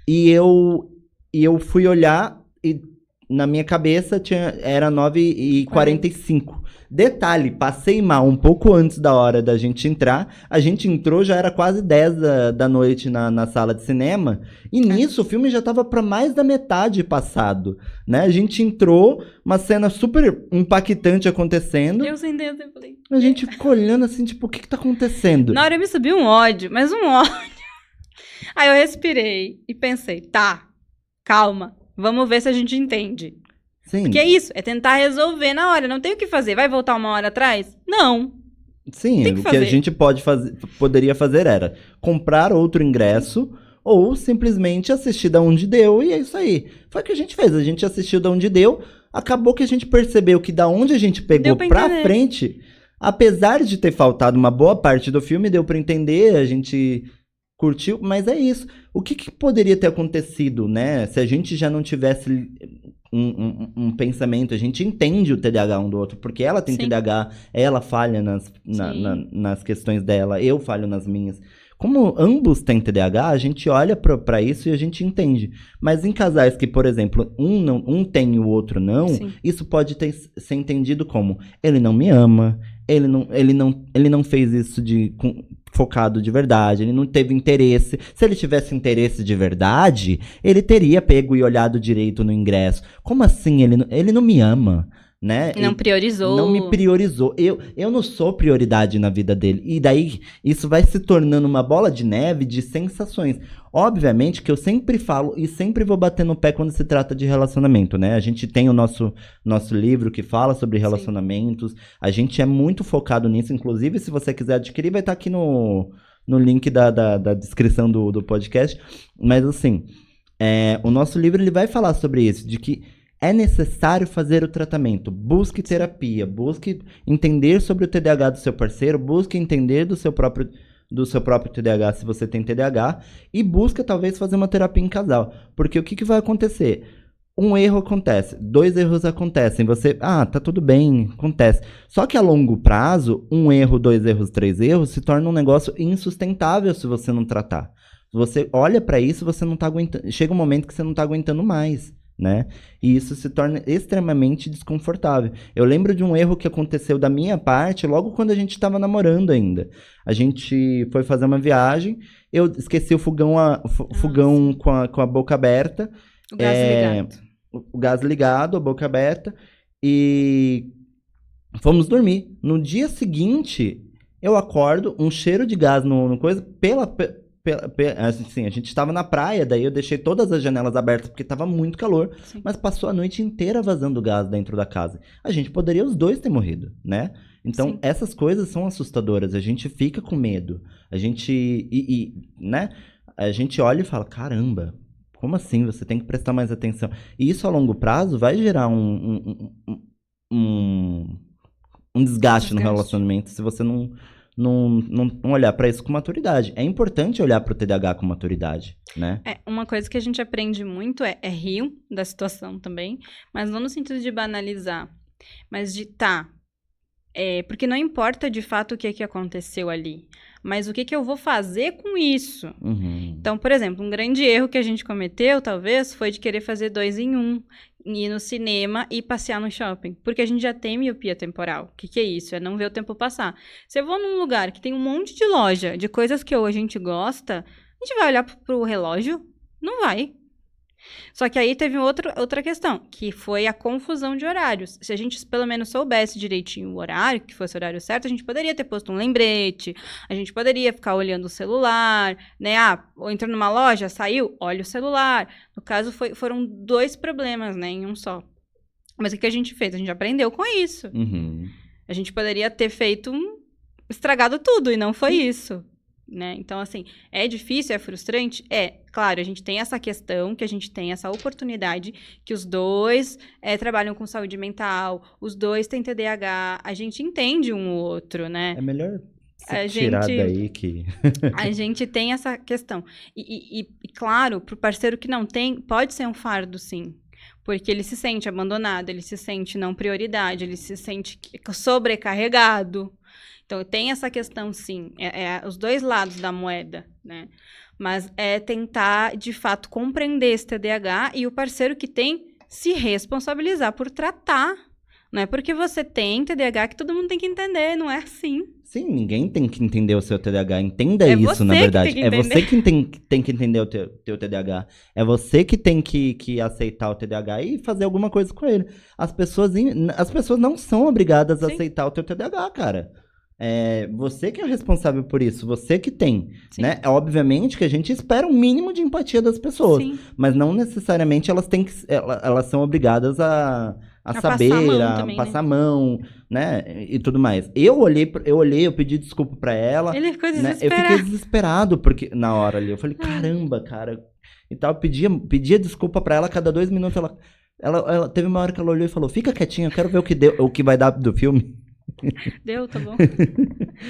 E eu fui olhar e na minha cabeça era 9h45. Detalhe, passei mal um pouco antes da hora da gente entrar. A gente entrou, já era quase 10 da noite na sala de cinema. E nisso o filme já tava pra mais da metade passado, né? A gente entrou, uma cena super impactante acontecendo. Eu sem dedo, eu falei... A gente ficou olhando assim, tipo, o que tá acontecendo? Na hora me subiu um ódio, mas um ódio. Aí eu respirei e pensei, tá, calma. Vamos ver se a gente entende. Sim. Porque é isso, é tentar resolver na hora. Não tem o que fazer. Vai voltar uma hora atrás? Não. Sim, o que a gente poderia fazer era comprar outro ingresso ou simplesmente assistir da onde deu e é isso aí. Foi o que a gente fez. A gente assistiu da onde deu, acabou que a gente percebeu que da onde a gente pegou pra frente, apesar de ter faltado uma boa parte do filme, deu pra entender, a gente... curtiu, mas é isso. O que poderia ter acontecido, né? Se a gente já não tivesse um pensamento, a gente entende o TDAH um do outro, porque ela tem TDAH, ela falha nas questões dela, eu falho nas minhas. Como ambos têm TDAH, a gente olha pra isso e a gente entende. Mas em casais que, por exemplo, um tem e o outro não, isso pode ser entendido como ele não me ama, ele não fez isso focado de verdade, ele não teve interesse. Se ele tivesse interesse de verdade, ele teria pego e olhado direito no ingresso. Como assim? Ele não me ama, né? Não priorizou. Não me priorizou. Eu não sou prioridade na vida dele. E daí, isso vai se tornando uma bola de neve de sensações. Obviamente que eu sempre falo e sempre vou bater no pé quando se trata de relacionamento, né? A gente tem o nosso livro que fala sobre relacionamentos. A gente é muito focado nisso. Inclusive, se você quiser adquirir, vai estar aqui no link da descrição do podcast. Mas, assim, o nosso livro ele vai falar sobre isso, de que é necessário fazer o tratamento. Busque terapia, busque entender sobre o TDAH do seu parceiro, busque entender do seu próprio TDAH, se você tem TDAH, e busca talvez fazer uma terapia em casal. Porque o que vai acontecer? Um erro acontece, 2 erros acontecem, você, tá tudo bem, acontece. Só que a longo prazo, 1 erro, 2 erros, 3 erros, se torna um negócio insustentável se você não tratar. Você olha pra isso, você não tá aguentando, chega um momento que você não tá aguentando mais, né? E isso se torna extremamente desconfortável. Eu lembro de um erro que aconteceu da minha parte logo quando a gente estava namorando ainda. A gente foi fazer uma viagem, eu esqueci o fogão com a boca aberta. O gás ligado. O gás ligado, a boca aberta. E fomos dormir. No dia seguinte, eu acordo, um cheiro de gás no coisa, assim, a gente tava na praia, daí eu deixei todas as janelas abertas porque tava muito calor, Sim. mas passou a noite inteira vazando gás dentro da casa. A gente poderia os dois ter morrido, né? Então, Sim. essas coisas são assustadoras, a gente fica com medo. A gente, né? A gente olha e fala, caramba, como assim? Você tem que prestar mais atenção. E isso a longo prazo vai gerar um desgaste no relacionamento se você não olhar pra isso com maturidade. É importante olhar pro TDAH com maturidade, né? Uma coisa que a gente aprende muito é rir da situação também, mas não no sentido de banalizar, mas de porque não importa de fato o que aconteceu ali, mas o que eu vou fazer com isso. Uhum. Então, por exemplo, um grande erro que a gente cometeu, talvez, foi de querer fazer 2 em 1. Ir no cinema e passear no shopping. Porque a gente já tem miopia temporal. O que é isso? É não ver o tempo passar. Se eu vou num lugar que tem um monte de loja, de coisas que a gente gosta, a gente vai olhar pro relógio? Não vai. Só que aí teve outra questão, que foi a confusão de horários. Se a gente pelo menos soubesse direitinho o horário, que fosse o horário certo, a gente poderia ter posto um lembrete, a gente poderia ficar olhando o celular, né? Ou entrou numa loja, saiu, olha o celular. No caso, foram 2 problemas, né, em um só. Mas o que a gente fez? A gente aprendeu com isso. Uhum. A gente poderia ter estragado tudo, e não foi isso. Né? Então, assim, é difícil, é frustrante? Claro, a gente tem essa questão, que a gente tem essa oportunidade, que os dois trabalham com saúde mental, os dois têm TDAH, a gente entende um ou outro, né? É melhor se tirar daí que... A gente tem essa questão. E claro, pro parceiro que não tem, pode ser um fardo, sim. Porque ele se sente abandonado, ele se sente não prioridade, ele se sente sobrecarregado. Então, tem essa questão, sim, os 2 lados da moeda, né? Mas é tentar, de fato, compreender esse TDAH e o parceiro que tem se responsabilizar por tratar. Não é porque você tem TDAH que todo mundo tem que entender, não é assim. Sim, ninguém tem que entender o seu TDAH. Entenda isso, na verdade. É você que tem que entender o teu TDAH. É você que tem que aceitar o TDAH e fazer alguma coisa com ele. As pessoas não são obrigadas a aceitar o teu TDAH, cara. É você que é responsável por isso, você que tem, né? Obviamente que a gente espera um mínimo de empatia das pessoas, mas não necessariamente elas são obrigadas a saber, passar a mão, né? E tudo mais. Eu olhei, eu pedi desculpa pra ela. Ele ficou desesperado. Eu fiquei desesperado porque na hora ali, eu falei, caramba, cara. E tal, pedia desculpa pra ela a cada 2 minutos. Ela teve uma hora que ela olhou e falou, fica quietinha, eu quero ver o que vai dar do filme. Deu, tá bom.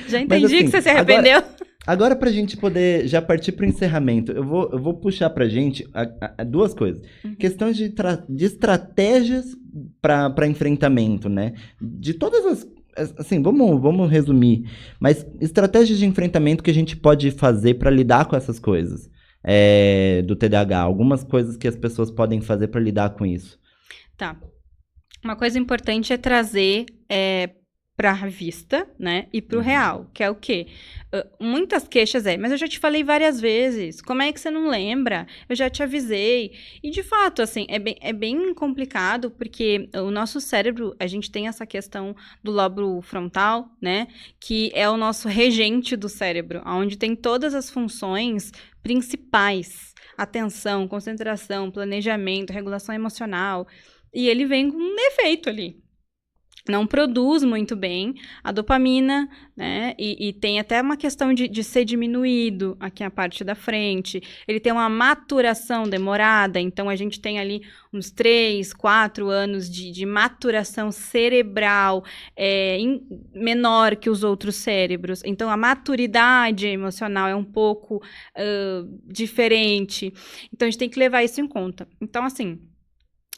Já entendi, mas, assim, que você se arrependeu. Agora pra gente poder já partir pro encerramento, eu vou puxar pra gente 2 coisas. Questões de estratégias pra enfrentamento, né? De todas as... Assim, vamos resumir. Mas estratégias de enfrentamento que a gente pode fazer pra lidar com essas coisas do TDAH. Algumas coisas que as pessoas podem fazer pra lidar com isso. Tá. Uma coisa importante é trazer... para a vista, né, e para o real, que é o quê? Muitas queixas mas eu já te falei várias vezes, como é que você não lembra? Eu já te avisei. E, de fato, assim, é bem complicado, porque o nosso cérebro, a gente tem essa questão do lobo frontal, né, que é o nosso regente do cérebro, onde tem todas as funções principais, atenção, concentração, planejamento, regulação emocional, e ele vem com um defeito ali. Não produz muito bem a dopamina, né? E tem até uma questão de ser diminuído aqui a parte da frente. Ele tem uma maturação demorada, então a gente tem ali uns 3, 4 anos de maturação cerebral menor que os outros cérebros. Então a maturidade emocional é um pouco diferente. Então a gente tem que levar isso em conta. Então, assim,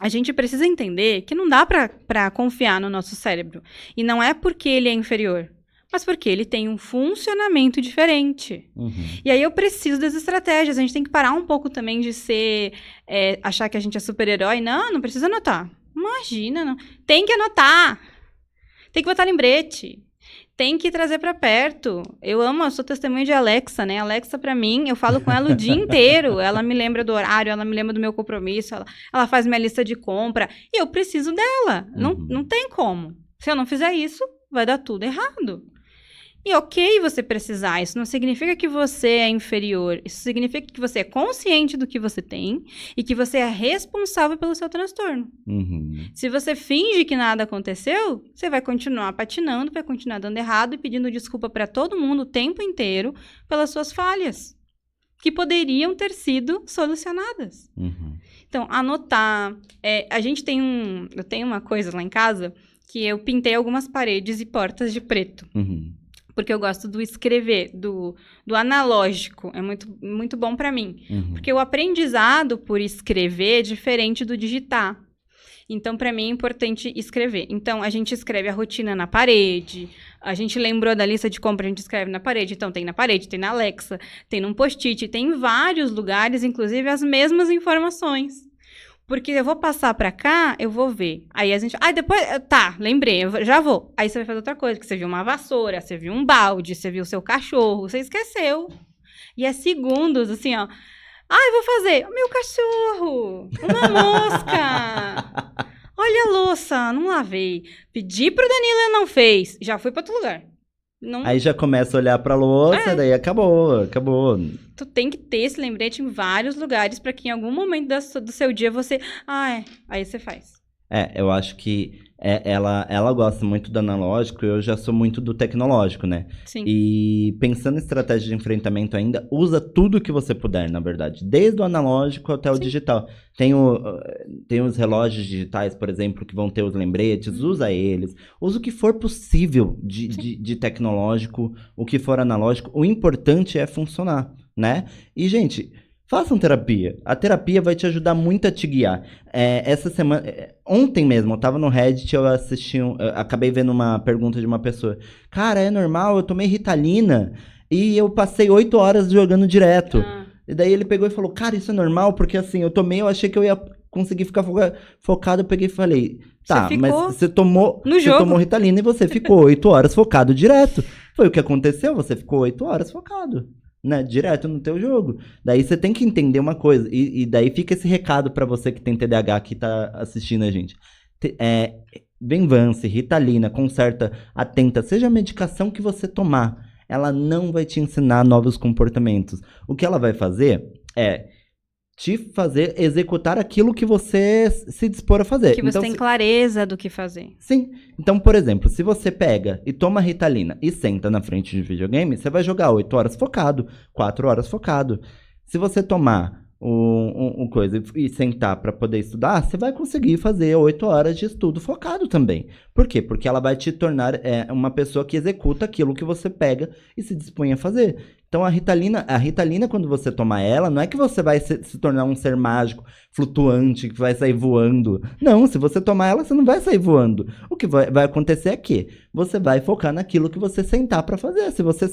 a gente precisa entender que não dá para confiar no nosso cérebro. E não é porque ele é inferior, mas porque ele tem um funcionamento diferente. E aí eu preciso das estratégias. A gente tem que parar um pouco também de achar que a gente é super-herói. Não precisa anotar. Imagina, não. Tem que anotar. Tem que botar lembrete. Tem que trazer para perto. Eu sou testemunha de Alexa, né? Alexa, para mim, eu falo com ela o dia inteiro. Ela me lembra do horário, ela me lembra do meu compromisso, ela faz minha lista de compra. E eu preciso dela. Não tem como. Se eu não fizer isso, vai dar tudo errado. E ok você precisar, isso não significa que você é inferior, isso significa que você é consciente do que você tem e que você é responsável pelo seu transtorno. Uhum. Se você finge que nada aconteceu, você vai continuar patinando, vai continuar dando errado e pedindo desculpa para todo mundo o tempo inteiro pelas suas falhas, que poderiam ter sido solucionadas. Uhum. Então, anotar. Eu tenho uma coisa lá em casa que eu pintei algumas paredes e portas de preto. Uhum. Porque eu gosto do escrever, do analógico. É muito, muito bom para mim. Uhum. Porque o aprendizado por escrever é diferente do digitar. Então, para mim, é importante escrever. Então, a gente escreve a rotina na parede. A gente lembrou da lista de compra, a gente escreve na parede. Então, tem na parede, tem na Alexa, tem num post-it, tem em vários lugares, inclusive as mesmas informações. Porque eu vou passar pra cá, eu vou ver. Aí a gente... depois... Tá, lembrei, eu já vou. Aí você vai fazer outra coisa, que você viu uma vassoura, você viu um balde, você viu o seu cachorro, você esqueceu. E é segundos, assim, ó. Eu vou fazer. Meu cachorro! Uma mosca! Olha a louça, não lavei. Pedi pro Danilo, ele não fez. Já fui pra outro lugar. Não... Aí já começa a olhar pra louça, daí acabou. Tu tem que ter esse lembrete em vários lugares para que em algum momento do seu dia você... aí você faz. Eu acho que ela gosta muito do analógico e eu já sou muito do tecnológico, né? Sim. E pensando em estratégia de enfrentamento ainda, usa tudo que você puder, na verdade. Desde o analógico até o digital. Tem os relógios digitais, por exemplo, que vão ter os lembretes, usa eles. Usa o que for possível de tecnológico, o que for analógico. O importante é funcionar, né? E, gente... Façam terapia. A terapia vai te ajudar muito a te guiar. Essa semana... Ontem mesmo, eu tava no Reddit, eu acabei vendo uma pergunta de uma pessoa. Cara, é normal, eu tomei Ritalina e eu passei 8 horas jogando direto. E daí ele pegou e falou, cara, isso é normal? Porque assim, eu achei que eu ia conseguir ficar focado. Eu peguei e falei, tá, mas você tomou Ritalina e você ficou 8 horas focado direto. Foi o que aconteceu, você ficou 8 horas focado. Né, direto no teu jogo. Daí você tem que entender uma coisa, e daí fica esse recado pra você que tem TDAH que tá assistindo a gente. Venvance, Ritalina, Concerta, Atenta, seja a medicação que você tomar, ela não vai te ensinar novos comportamentos. O que ela vai fazer é te fazer executar aquilo que você se dispor a fazer. Que você tem clareza do que fazer. Sim. Então, por exemplo, se você pega e toma Ritalina e senta na frente de videogame, você vai jogar 8 horas focado, 4 horas focado. Se você tomar coisa e sentar para poder estudar, você vai conseguir fazer 8 horas de estudo focado também. Por quê? Porque ela vai te tornar uma pessoa que executa aquilo que você pega e se dispõe a fazer. Então a Ritalina, quando você tomar ela, não é que você vai se tornar um ser mágico, flutuante, que vai sair voando. Não, se você tomar ela, você não vai sair voando. O que vai acontecer é que você vai focar naquilo que você sentar pra fazer. Se você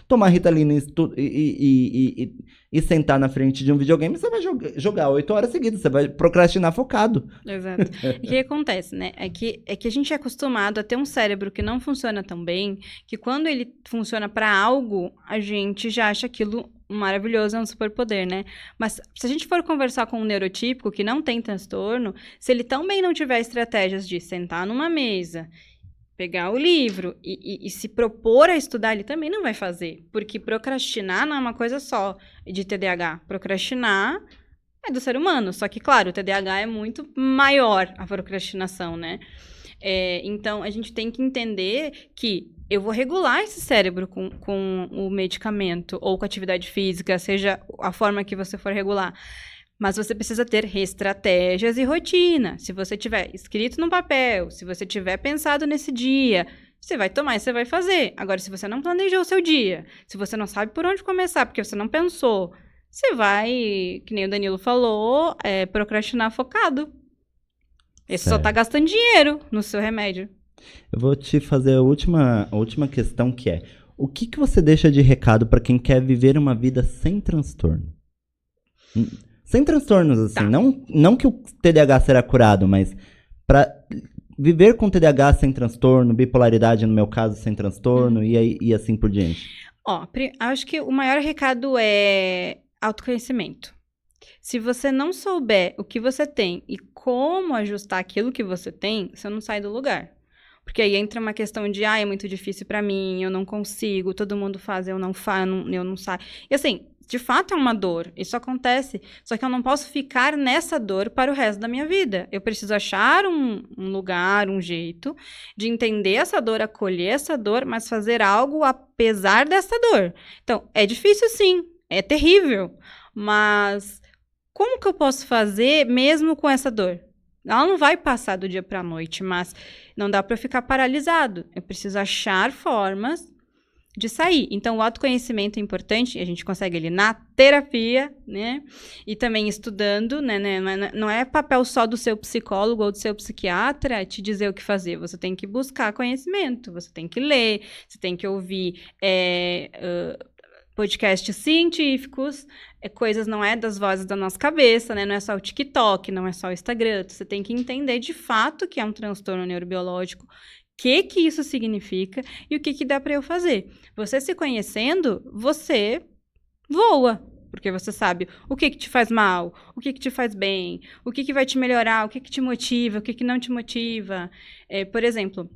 tomar Ritalina e sentar na frente de um videogame, você vai jogar 8 horas seguidas, você vai procrastinar focado. Exato. E o que acontece, né? É que a gente é acostumado a ter um cérebro que não funciona tão bem, que quando ele funciona pra algo, a gente já acha aquilo maravilhoso, é um superpoder, né? Mas se a gente for conversar com um neurotípico que não tem transtorno, se ele também não tiver estratégias de sentar numa mesa, pegar o livro e se propor a estudar, ele também não vai fazer. Porque procrastinar não é uma coisa só de TDAH. Procrastinar é do ser humano. Só que, claro, o TDAH é muito maior, a procrastinação, né? Então, a gente tem que entender que eu vou regular esse cérebro com o medicamento ou com a atividade física, seja a forma que você for regular. Mas você precisa ter estratégias e rotina. Se você tiver escrito no papel, se você tiver pensado nesse dia, você vai tomar e você vai fazer. Agora, se você não planejou o seu dia, se você não sabe por onde começar, porque você não pensou, você vai, que nem o Danilo falou, procrastinar focado. Você só tá gastando dinheiro no seu remédio. Eu vou te fazer a última questão, que é: o que você deixa de recado para quem quer viver uma vida sem transtorno? Sem transtornos, assim. Tá. Não que o TDAH será curado, mas para viver com TDAH sem transtorno, bipolaridade, no meu caso, sem transtorno, e assim por diante. Acho que o maior recado é autoconhecimento. Se você não souber o que você tem e como ajustar aquilo que você tem, você não sai do lugar. Porque aí entra uma questão de, é muito difícil pra mim, eu não consigo, todo mundo faz, eu não faço, eu não saio. E assim, de fato é uma dor, isso acontece, só que eu não posso ficar nessa dor para o resto da minha vida. Eu preciso achar um lugar, um jeito de entender essa dor, acolher essa dor, mas fazer algo apesar dessa dor. Então, é difícil sim, é terrível, mas como que eu posso fazer mesmo com essa dor? Ela não vai passar do dia para a noite, mas não dá para eu ficar paralisado. Eu preciso achar formas de sair. Então, o autoconhecimento é importante, a gente consegue ele na terapia, né? E também estudando, né? Não é papel só do seu psicólogo ou do seu psiquiatra te dizer o que fazer. Você tem que buscar conhecimento, você tem que ler, você tem que ouvir podcasts científicos, coisas não é das vozes da nossa cabeça, né? Não é só o TikTok, não é só o Instagram. Você tem que entender de fato que é um transtorno neurobiológico, o que isso significa e o que dá para eu fazer. Você se conhecendo, você voa, porque você sabe o que te faz mal, o que te faz bem, o que vai te melhorar, o que te motiva, o que não te motiva. Por exemplo,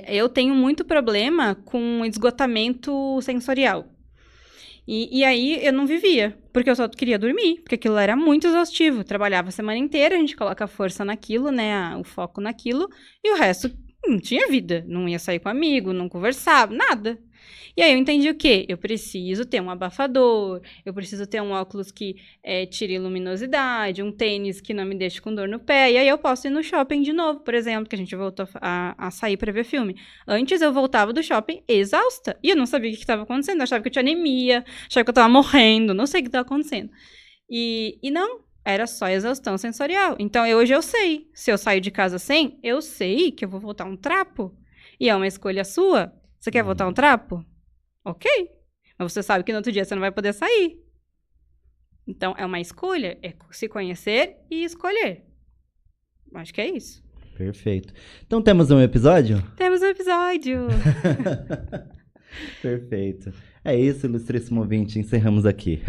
eu tenho muito problema com esgotamento sensorial. E aí eu não vivia, porque eu só queria dormir, porque aquilo era muito exaustivo. Trabalhava a semana inteira, a gente coloca a força naquilo, né, o foco naquilo, e o resto não tinha vida, não ia sair com amigo, não conversava, nada. E aí eu entendi o quê? Eu preciso ter um abafador, eu preciso ter um óculos que tire luminosidade, um tênis que não me deixe com dor no pé, e aí eu posso ir no shopping de novo, por exemplo, que a gente voltou a sair para ver filme. Antes eu voltava do shopping exausta, e eu não sabia o que estava acontecendo, eu achava que eu tinha anemia, achava que eu estava morrendo, não sei o que estava acontecendo. E não, era só exaustão sensorial. Então hoje eu sei, se eu saio de casa sem, eu sei que eu vou voltar um trapo, e é uma escolha sua. Você quer voltar um trapo? Ok. Mas você sabe que no outro dia você não vai poder sair. Então, é uma escolha, é se conhecer e escolher. Acho que é isso. Perfeito. Então, temos um episódio? Temos um episódio! Perfeito. É isso, ilustríssimo ouvinte. Encerramos aqui.